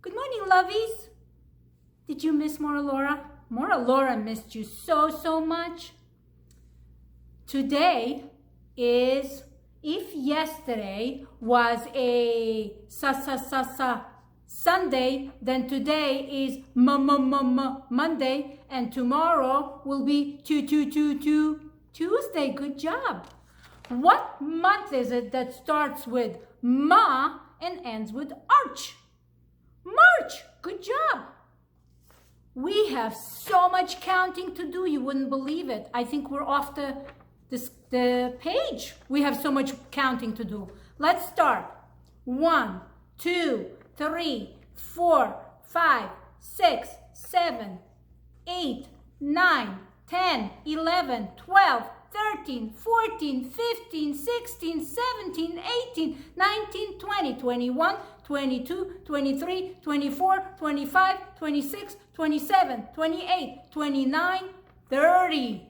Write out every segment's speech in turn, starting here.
Good morning, lovies. Did you miss Morah Lora? Morah Lora missed you so much. Today is, if yesterday was a Sunday, then today is Monday, and tomorrow will be Tuesday. Good job. What month is it that starts with Ma and ends with Arch? March. Good job. We have so much counting to do, you wouldn't believe it. I think we're off the page. We have so much counting to do. Let's start. 1, 2, 3, 4, 5, 6, 7, 8, 9, 10, 11, 12, 13, 14, 15, 16, 17, 18, 19, 20, 21, 22, 23, 24, 25, 26, 27, 28, 29, 30.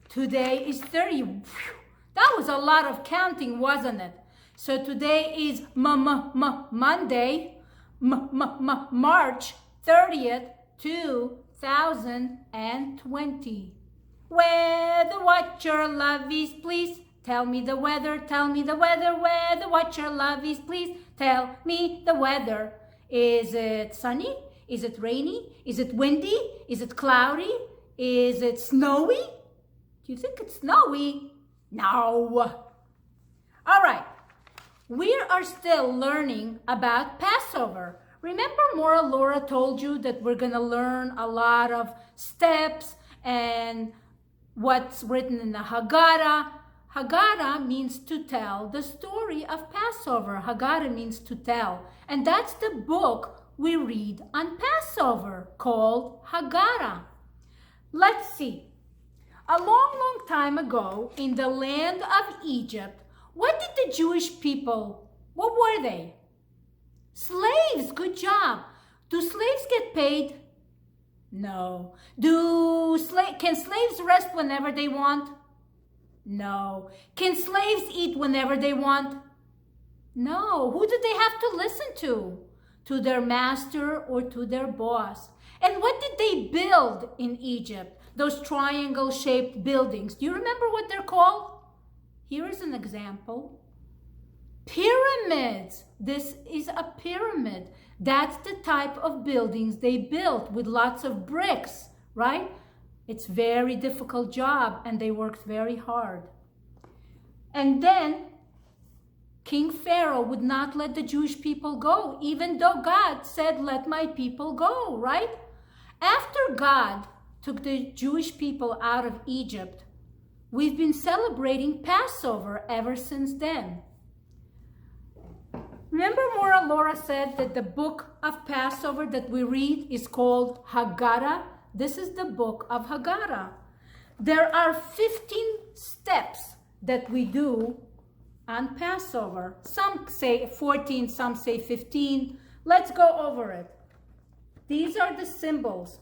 Today is 30. Whew. That was a lot of counting, wasn't it? So today is Monday, March 30th, 2020. Weather watcher lovies, please tell me the weather. Tell me the weather. Weather watcher lovies, please tell me the weather. Is it sunny? Is it rainy? Is it windy? Is it cloudy? Is it snowy? Do you think it's snowy? No. All right. We are still learning about Passover. Remember Morah Lora told you that we're going to learn a lot of steps and what's written in the Haggadah. Haggadah means to tell the story of Passover. Haggadah means to tell. And that's the book we read on Passover called Haggadah. Let's see. A long time ago in the land of Egypt, what did the Jewish people, what were they? Slaves. Good job. Do slaves get paid? No. Can slaves rest whenever they want? No. Can slaves eat whenever they want? No. Who did they have to listen to? To their master or to their boss? And what did they build in Egypt? Those triangle-shaped buildings. Do you remember what they're called? Here is an example. Pyramids. This is a pyramid. That's the type of buildings they built with lots of bricks, right? It's a very difficult job and they worked very hard. And then King Pharaoh would not let the Jewish people go, even though God said, let my people go, right? After God took the Jewish people out of Egypt, we've been celebrating Passover ever since then. Remember Morah Lora said that the book of Passover that we read is called Haggadah? This is the book of Haggadah. There are 15 steps that we do on Passover. Some say 14, some say 15. Let's go over it. These are the symbols.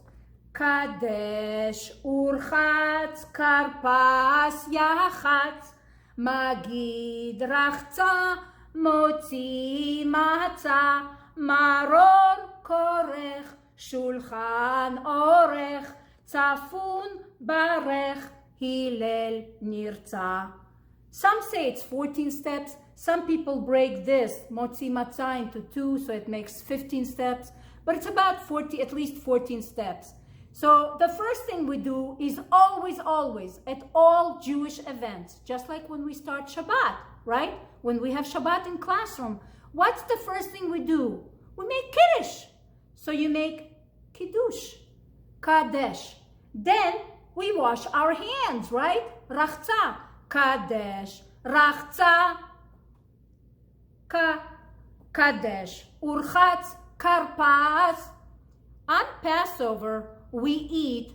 Kadesh, Urchatz, Karpas, Yachatz, Magid, Rachza, Motzi, Matzah, Maror, Korech, Shulchan, Orech, Tzafun, Barech, Hillel, Nirtzah. Some say it's 14 steps. Some people break this, Motzi Matzah, into 2, so it makes 15 steps. But it's about 40, at least 14 steps. So the first thing we do is always, at all Jewish events, just like when we start Shabbat, right? When we have Shabbat in classroom, what's the first thing we do? We make Kiddush. So you make Kiddush, Kadesh. Then we wash our hands, right? Rachza, Kadesh, Rachza, Kadesh, Urchatz, Karpas. On Passover, we eat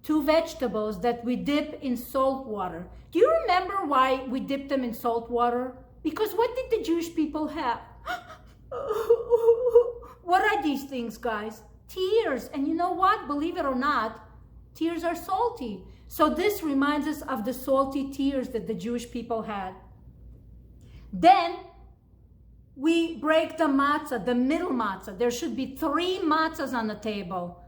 2 vegetables that we dip in salt water. Do you remember why we dip them in salt water? Because what did the Jewish people have? What are these things, guys? Tears. And you know what? Believe it or not, tears are salty. So this reminds us of the salty tears that the Jewish people had. Then we break the matzah, the middle matzah. There should be 3 matzahs on the table.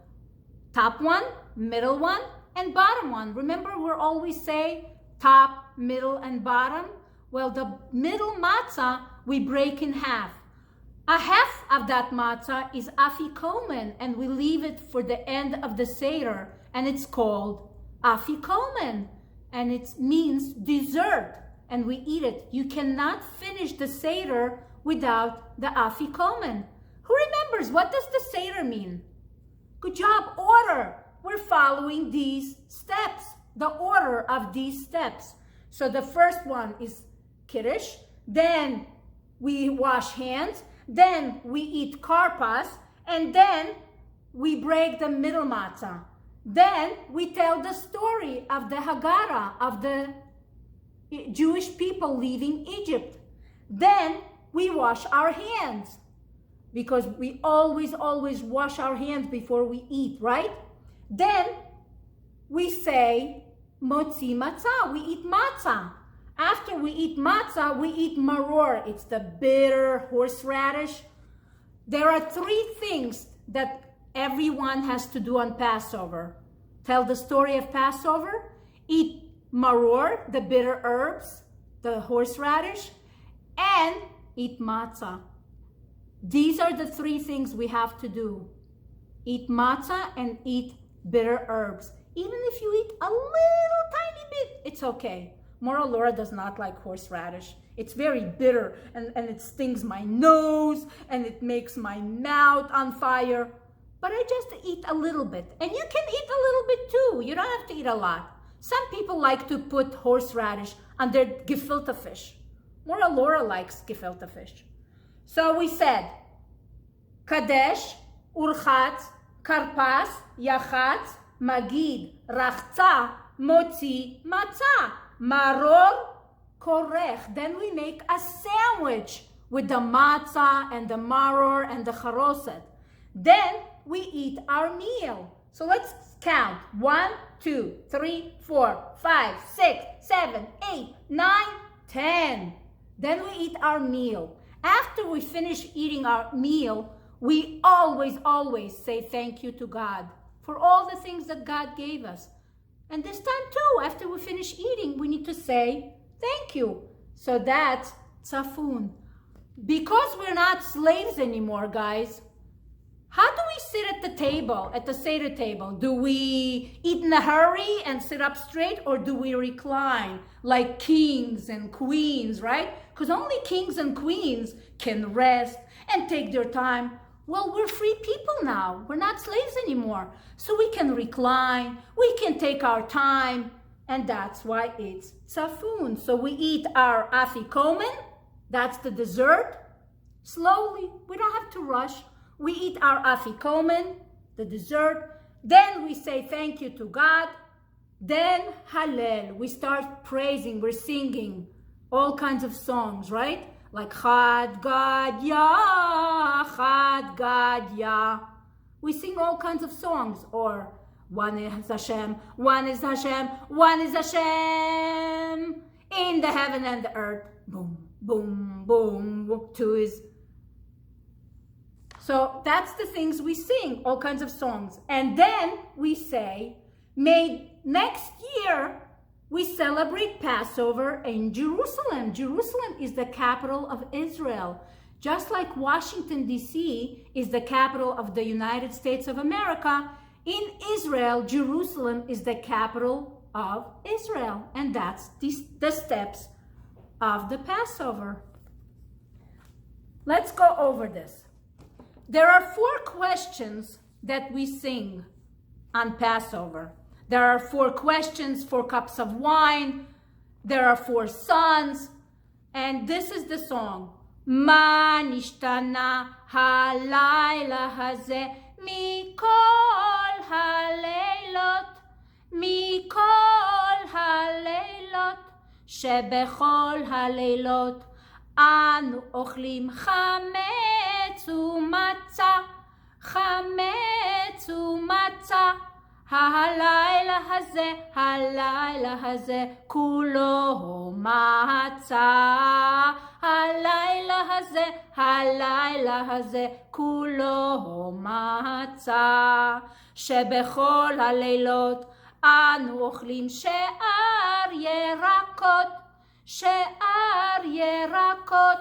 Top one, middle one, and bottom one. Remember, we always say top, middle, and bottom? Well, the middle matzah, we break in half. A half of that matzah is afikomen, and we leave it for the end of the Seder, and it's called afikomen, and it means dessert, and we eat it. You cannot finish the Seder without the afikomen. Who remembers? What does the Seder mean? Good job, order. We're following these steps, the order of these steps. So the first one is Kiddush, then we wash hands, then we eat karpas, and then we break the middle matzah. Then we tell the story of the Haggadah, of the Jewish people leaving Egypt. Then we wash our hands, because we always wash our hands before we eat, right? Then we say motzi matzah, we eat matzah. After we eat matzah, we eat maror. It's the bitter horseradish. There are 3 things that everyone has to do on Passover. Tell the story of Passover, eat maror, the bitter herbs, the horseradish, and eat matzah. These are the 3 things we have to do. Eat matzah and eat bitter herbs. Even if you eat a little tiny bit, it's okay. Morah Lora does not like horseradish. It's very bitter, and it stings my nose, and it makes my mouth on fire. But I just eat a little bit. And you can eat a little bit too. You don't have to eat a lot. Some people like to put horseradish on their gefilte fish. Morah Lora likes gefilte fish. So we said, Kadesh, Urchatz, Karpas, Yachatz, Magid, Rachza, Motzi, Matzah, Maror, Korech. Then we make a sandwich with the matzah and the maror and the charoset. Then we eat our meal. So let's count. 1, 2, 3, 4, 5, 6, 7, 8, 9, 10. Then we eat our meal. After we finish eating our meal, we always say thank you to God for all the things that God gave us. And this time too, after we finish eating, we need to say thank you. So that's tzafun. Because we're not slaves anymore, guys, how do we sit at the table, at the Seder table? Do we eat in a hurry and sit up straight, or do we recline like kings and queens, right? Because only kings and queens can rest and take their time. Well, we're free people now. We're not slaves anymore. So we can recline, we can take our time, and that's why it's tzafun. So we eat our afikomen, that's the dessert, slowly. We don't have to rush. We eat our afikomen, the dessert. Then we say thank you to God. Then Hallel. We start praising, we're singing all kinds of songs, right? Like Chad Gad Ya, Chad Gad Ya. We sing all kinds of songs. Or one is Hashem, one is Hashem, one is Hashem. In the heaven and the earth. Boom, boom, boom. 2 is. So that's the things we sing, all kinds of songs. And then we say, may next year we celebrate Passover in Jerusalem. Jerusalem is the capital of Israel. Just like Washington, D.C. is the capital of the United States of America, in Israel, Jerusalem is the capital of Israel. And that's the steps of the Passover. Let's go over this. There are 4 questions that we sing on Passover. There are 4 questions, 4 cups of wine. There are 4 sons. And this is the song. Ma nishtana halayla hazeh mikol haleilot, mikol haleilot, shebechol haleilot, anu ochlim chametz umatzah, chametz umatzah. הלילה הזה, כולו מצה, הלילה הזה, הלילה הזה, כולו מצה. שבכל הלילות אנו אוכלים שאר ירקות, שאר ירקות.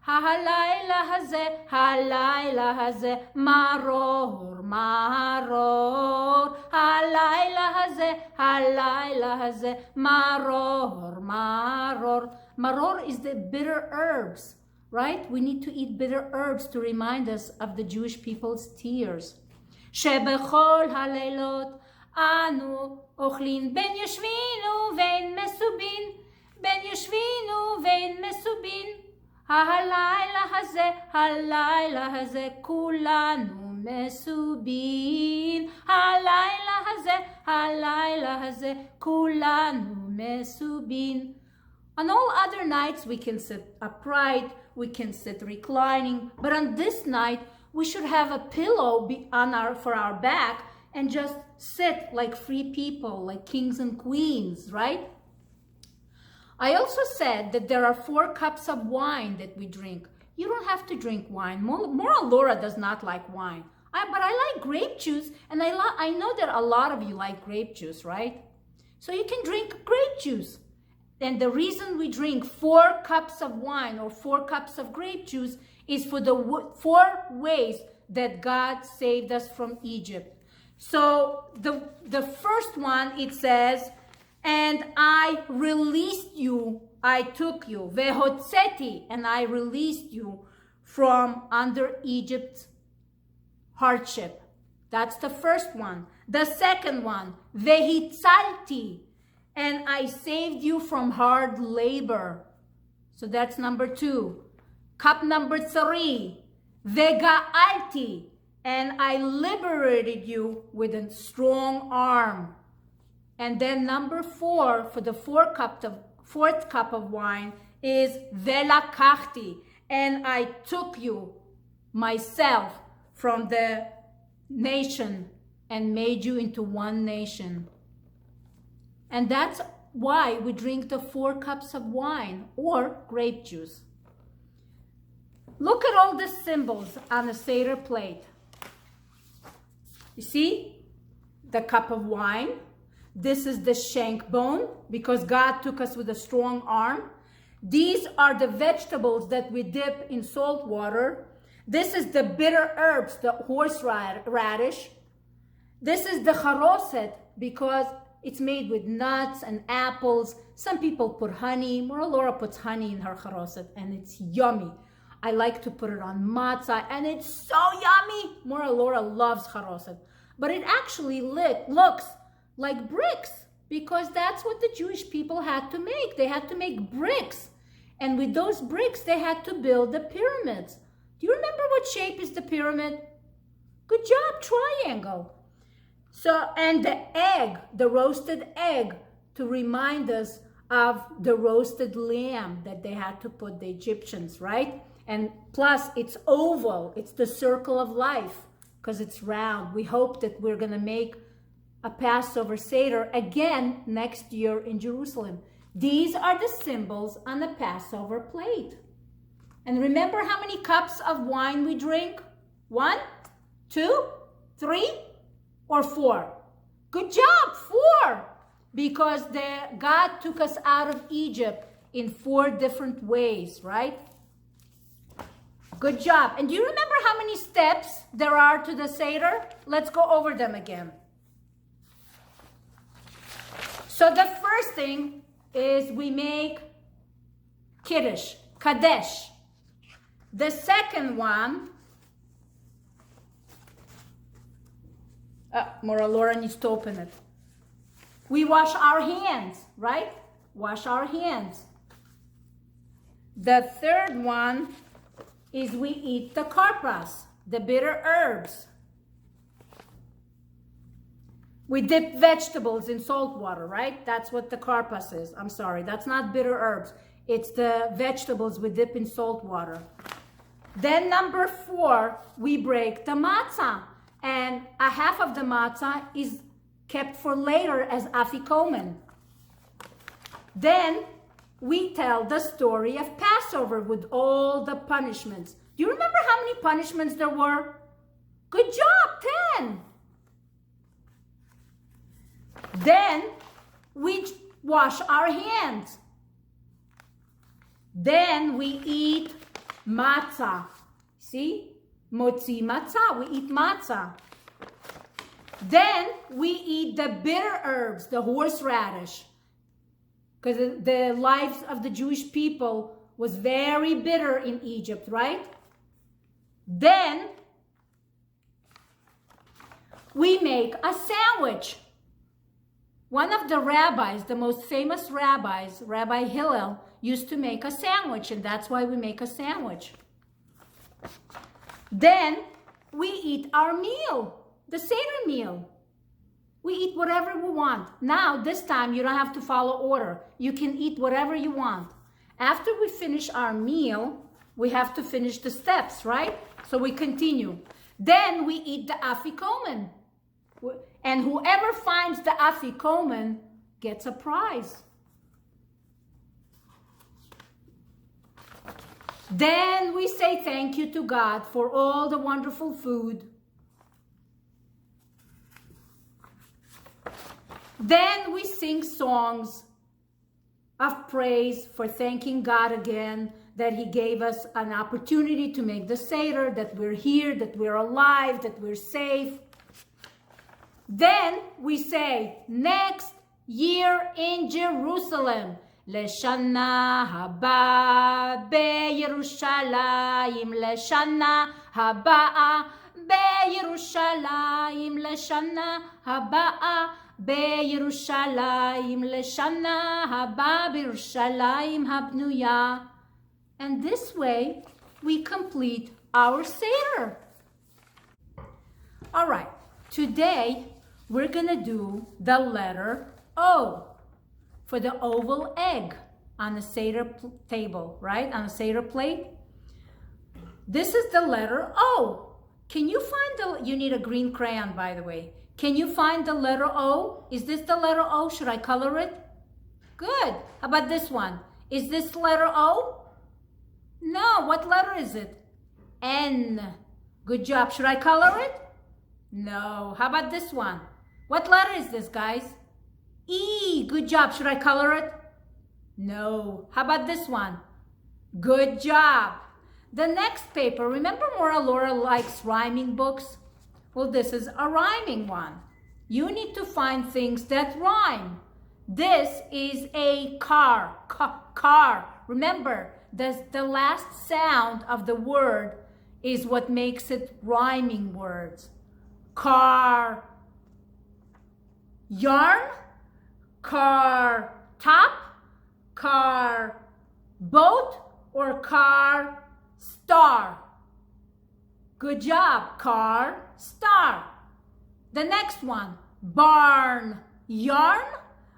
הלילה הזה, הלילה הזה, מרור, מרור. הלילה הזה, הלילה הזה, מרור, מרור. Maror is the bitter herbs, right? We need to eat bitter herbs to remind us of the Jewish people's tears. שבכל הלילות אנו אוכלים בין יושבין ובין מסובין, בין יושבין ובין מסובין. הלילה הזה, הלילה הזה, כולנו מסובין. הלילה הזה, הלילה הזה, כולנו מסובין. On all other nights we can sit upright, we can sit reclining, but on this night we should have a pillow for our back and just sit like free people, like kings and queens, right? I also said that there are 4 cups of wine that we drink. You don't have to drink wine. Morah Lora does not like wine. But I like grape juice, and I know that a lot of you like grape juice, right? So you can drink grape juice. And the reason we drink 4 cups of wine or 4 cups of grape juice is for the 4 ways that God saved us from Egypt. So the first one, it says, and I released you, I took you, vehotzeti, and I released you from under Egypt's hardship. That's the first one. The second one, vehitzalti, and I saved you from hard labor. So that's number 2. Cup number 3, vega'alti, and I liberated you with a strong arm. And then number 4, for the 4th cup of wine, is velakachti, and I took you, myself, from the nation and made you into one nation. And that's why we drink the 4 cups of wine or grape juice. Look at all the symbols on the Seder plate. You see the cup of wine. This is the shank bone, because God took us with a strong arm. These are the vegetables that we dip in salt water. This is the bitter herbs, the horseradish. This is the charoset, because it's made with nuts and apples. Some people put honey. Morah Lora puts honey in her charoset, and it's yummy. I like to put it on matzah, and it's so yummy. Morah Lora loves charoset. But it actually looks like bricks, because that's what the Jewish people had to make. They had to make bricks. And with those bricks, they had to build the pyramids. Do you remember what shape is the pyramid? Good job, triangle. So, and the egg, the roasted egg, to remind us of the roasted lamb that they had to put, the Egyptians, right? And plus, it's oval. It's the circle of life, because it's round. We hope that we're going to make a Passover Seder again next year in Jerusalem. These are the symbols on the Passover plate. And remember how many cups of wine we drink? 1, 2, 3, or 4? Good job, 4. Because God took us out of Egypt in 4 different ways, right? Good job. And do you remember how many steps there are to the Seder? Let's go over them again. So the first thing is we make Kiddush, Kadesh. The second one, Morah Lora needs to open it. We wash our hands, right? Wash our hands. The third one is we eat the karpas, the bitter herbs. We dip vegetables in salt water, right? That's what the karpas is. I'm sorry, that's not bitter herbs. It's the vegetables we dip in salt water. Then number 4, we break the matzah. And a half of the matzah is kept for later as afikomen. Then we tell the story of Passover with all the punishments. Do you remember how many punishments there were? Good job, 10. Then we wash our hands. Then we eat matzah. See? Motzi matzah. We eat matzah. Then we eat the bitter herbs, the horseradish. Because the lives of the Jewish people was very bitter in Egypt, right? Then we make a sandwich. One of the rabbis, the most famous rabbis, Rabbi Hillel, used to make a sandwich, and that's why we make a sandwich. Then we eat our meal, the Seder meal. We eat whatever we want. Now, this time, you don't have to follow order. You can eat whatever you want. After we finish our meal, we have to finish the steps, right? So we continue. Then we eat the afikomen. And whoever finds the afikomen gets a prize. Then we say thank you to God for all the wonderful food. Then we sing songs of praise for thanking God again that He gave us an opportunity to make the Seder, that we're here, that we're alive, that we're safe. Then we say, next year in Jerusalem, Leshana haba beYerushalayim, Leshana haba beYerushalayim, Leshana haba beYerushalayim, Leshana haba beYerushalayim habnuya. And this way, we complete our Seder. All right, today, we're gonna do the letter O for the oval egg on the Seder table, right? On the Seder plate. This is the letter O. Can you find you need a green crayon, by the way. Can you find the letter O? Is this the letter O? Should I color it? Good. How about this one? Is this letter O? No, what letter is it? N. Good job. Should I color it? No. How about this one? What letter is this, guys? E. Good job. Should I color it? No. How about this one? Good job. The next paper, remember Morah Lora likes rhyming books? Well, this is a rhyming one. You need to find things that rhyme. This is a car. Car. Remember, the last sound of the word is what makes it rhyming words. Car. Yarn. Car top. Car boat. Or car star. Good job. Car star. The next one. Barn yarn.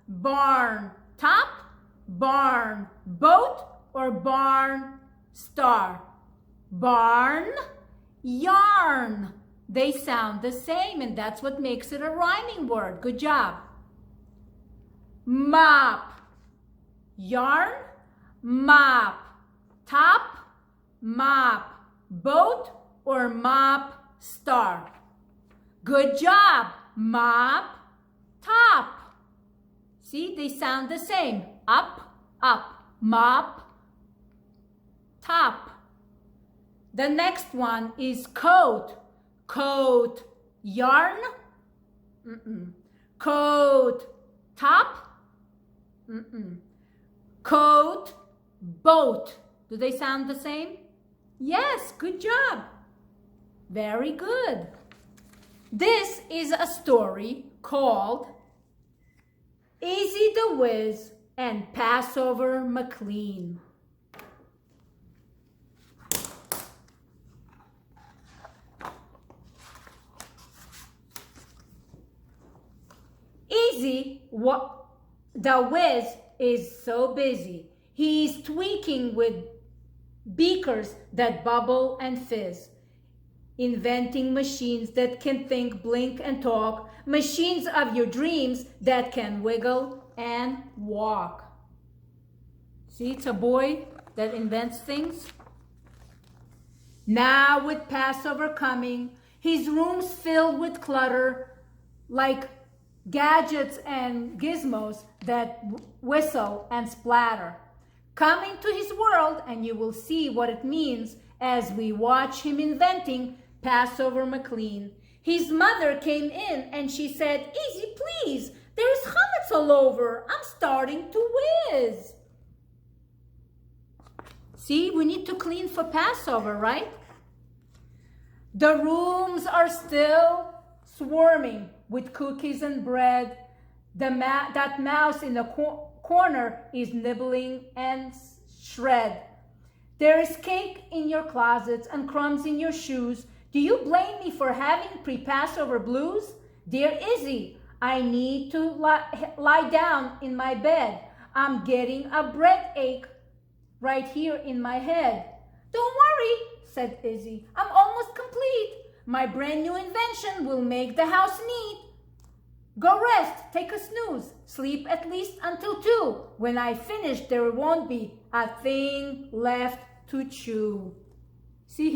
Barn top. Barn boat. Or barn star. Barn yarn. They sound the same, and that's what makes it a rhyming word. Good job. Mop. Yarn. Mop. Top. Mop. Boat. Or mop. Star. Good job. Mop. Top. See, they sound the same. Up. Up. Mop. Top. The next one is coat. Coat yarn. Coat top. Coat boat. Do they sound the same? Yes, good job. Very good. This is a story called Easy the Whiz and Passover McLean. Easy, the whiz is so busy. He's tweaking with beakers that bubble and fizz, inventing machines that can think, blink, and talk, machines of your dreams that can wiggle and walk. See, it's a boy that invents things. Now with Passover coming, his room's filled with clutter, like gadgets and gizmos that whistle and splatter. Come into his world and you will see what it means as we watch him inventing Passover McLean. His mother came in and she said, "Easy, please. There's chametz all over. I'm starting to whiz." See, we need to clean for Passover, right? The rooms are still swarming with cookies and bread. That mouse in the corner is nibbling and shred. There is cake in your closets and crumbs in your shoes. Do you blame me for having pre-Passover blues? Dear Izzy, I need to lie down in my bed. I'm getting a bread ache right here in my head. Don't worry, said Izzy. I'm almost complete. My brand new invention will make the house neat. Go rest, take a snooze, sleep at least until 2. When I finish, there won't be a thing left to chew. See,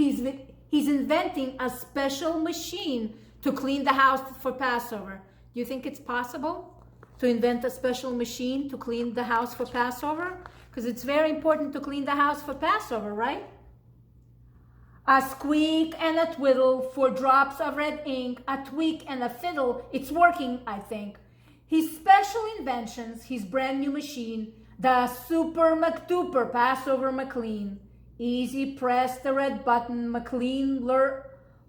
he's inventing a special machine to clean the house for Passover. Do you think it's possible to invent a special machine to clean the house for Passover? Because it's very important to clean the house for Passover, right? A squeak and a twiddle for drops of red ink, a tweak and a fiddle, it's working, I think. His special inventions, his brand new machine, the Super McDuper Passover McLean. Easy pressed the red button, McLean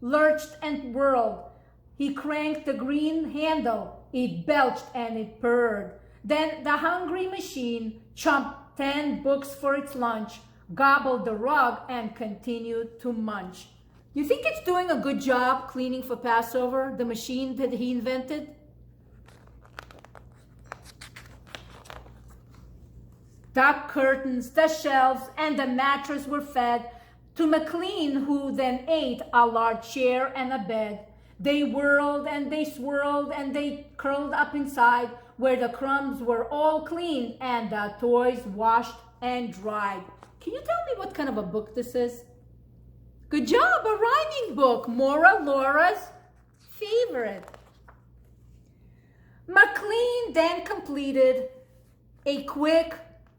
lurched and whirled. He cranked the green handle, it belched and it purred. Then the hungry machine chomped 10 books for its lunch, gobbled the rug and continued to munch. You think it's doing a good job cleaning for Passover, the machine that he invented? The curtains, the shelves, and the mattress were fed to McLean, who then ate a large chair and a bed. They whirled and they swirled and they curled up inside where the crumbs were all cleaned and the toys washed and dried. Can you tell me what kind of a book this is? Good job, a rhyming book, Morah Lora's favorite. McLean then completed a quick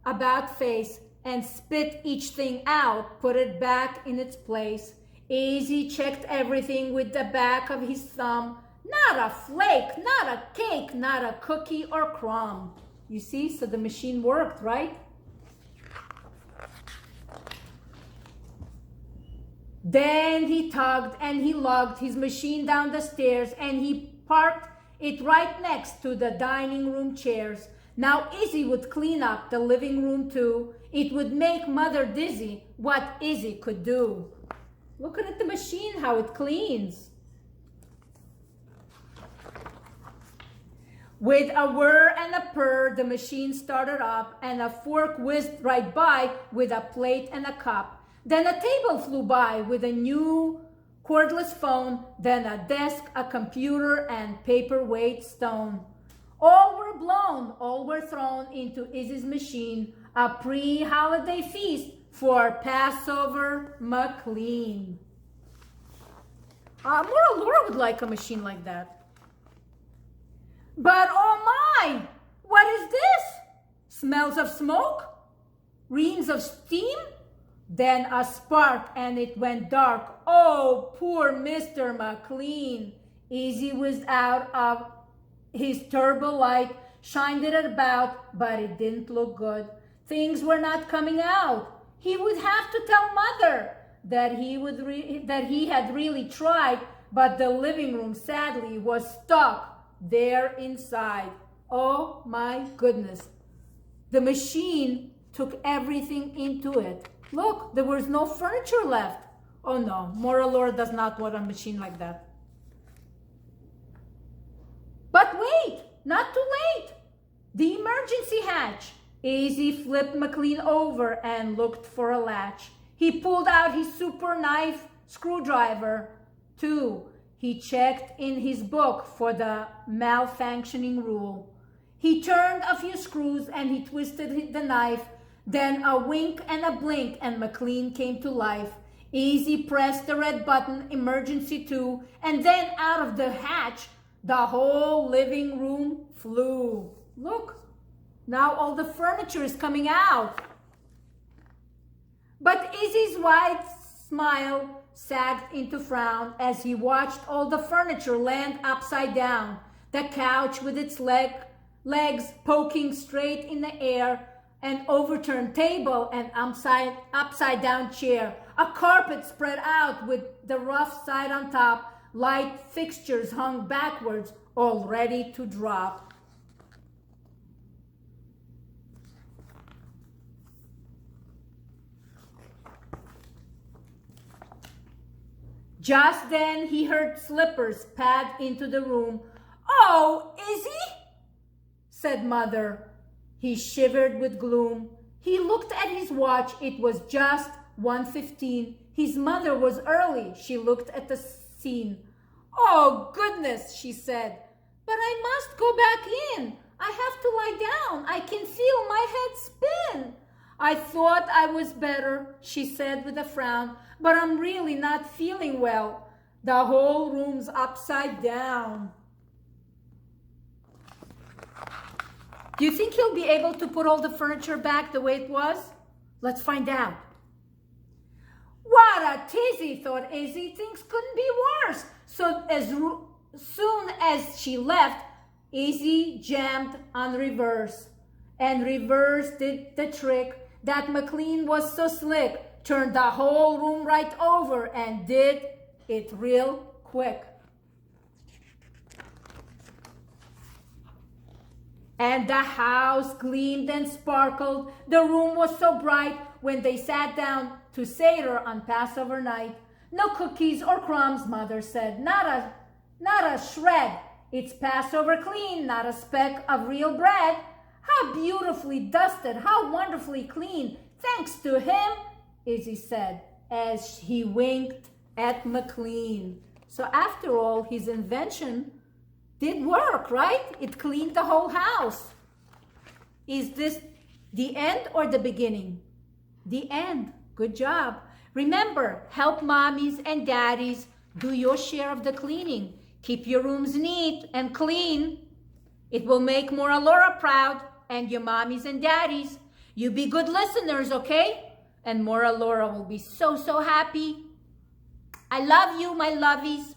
about face and spit each thing out, put it back in its place. Izzy checked everything with the back of his thumb. Not a flake, not a cake, not a cookie or crumb. You see, so the machine worked, right? Then he tugged and he lugged his machine down the stairs and he parked it right next to the dining room chairs. Now Izzy would clean up the living room too. It would make Mother dizzy what Izzy could do. Look at the machine, how it cleans. With a whir and a purr, the machine started up and a fork whizzed right by with a plate and a cup. Then a table flew by with a new cordless phone, then a desk, a computer, and paperweight stone. All were blown, all were thrown into Izzy's machine, a pre-holiday feast for Passover McLean. Morah Lora would like a machine like that. But oh my, what is this? Smells of smoke? Reams of steam? Then a spark and it went dark. Oh, poor Mr. McLean. Izzy was out of his turbo light, shined it about, but it didn't look good. Things were not coming out. He would have to tell Mother that he had really tried, but the living room sadly was stuck there inside. Oh my goodness. The machine took everything into it. Look, there was no furniture left. Oh no, Morah Lora does not want a machine like that. But wait, not too late. The emergency hatch. Izzy flipped McLean over and looked for a latch. He pulled out his super knife screwdriver too. He checked in his book for the malfunctioning rule. He turned a few screws and he twisted the knife. Then a wink and a blink and McLean came to life. Easy pressed the red button, emergency 2, and then out of the hatch, the whole living room flew. Look, now all the furniture is coming out. But Izzy's wide smile sagged into frown as he watched all the furniture land upside down. The couch with its legs poking straight in the air, an overturned table, an upside down chair, a carpet spread out with the rough side on top, light fixtures hung backwards, all ready to drop. Just then he heard slippers pad into the room. "Oh, Izzy?" said Mother. He shivered with gloom. He looked at his watch. It was just 1:15. His mother was early. She looked at the scene. "Oh, goodness," she said. "But I must go back in. I have to lie down. I can feel my head spin." "I thought I was better," she said with a frown, "but I'm really not feeling well. The whole room's upside down." Do you think he'll be able to put all the furniture back the way it was? Let's find out. What a tizzy, thought Izzy. Things couldn't be worse. So as soon as she left, Izzy jammed on reverse. And reverse did the trick. That McLean was so slick. Turned the whole room right over and did it real quick. And the house gleamed and sparkled. The room was so bright when they sat down to Seder on Passover night. "No cookies or crumbs," Mother said. Not a shred. It's Passover clean, not a speck of real bread. How beautifully dusted, how wonderfully clean. Thanks to him," Izzy said, as he winked at McLean. So after all, his invention did work, right? It cleaned the whole house. Is this the end or the beginning? The end. Good job. Remember, help mommies and daddies do your share of the cleaning. Keep your rooms neat and clean. It will make Morah Lora proud and your mommies and daddies. You be good listeners, okay? And Morah Lora will be so, so happy. I love you, my lovies.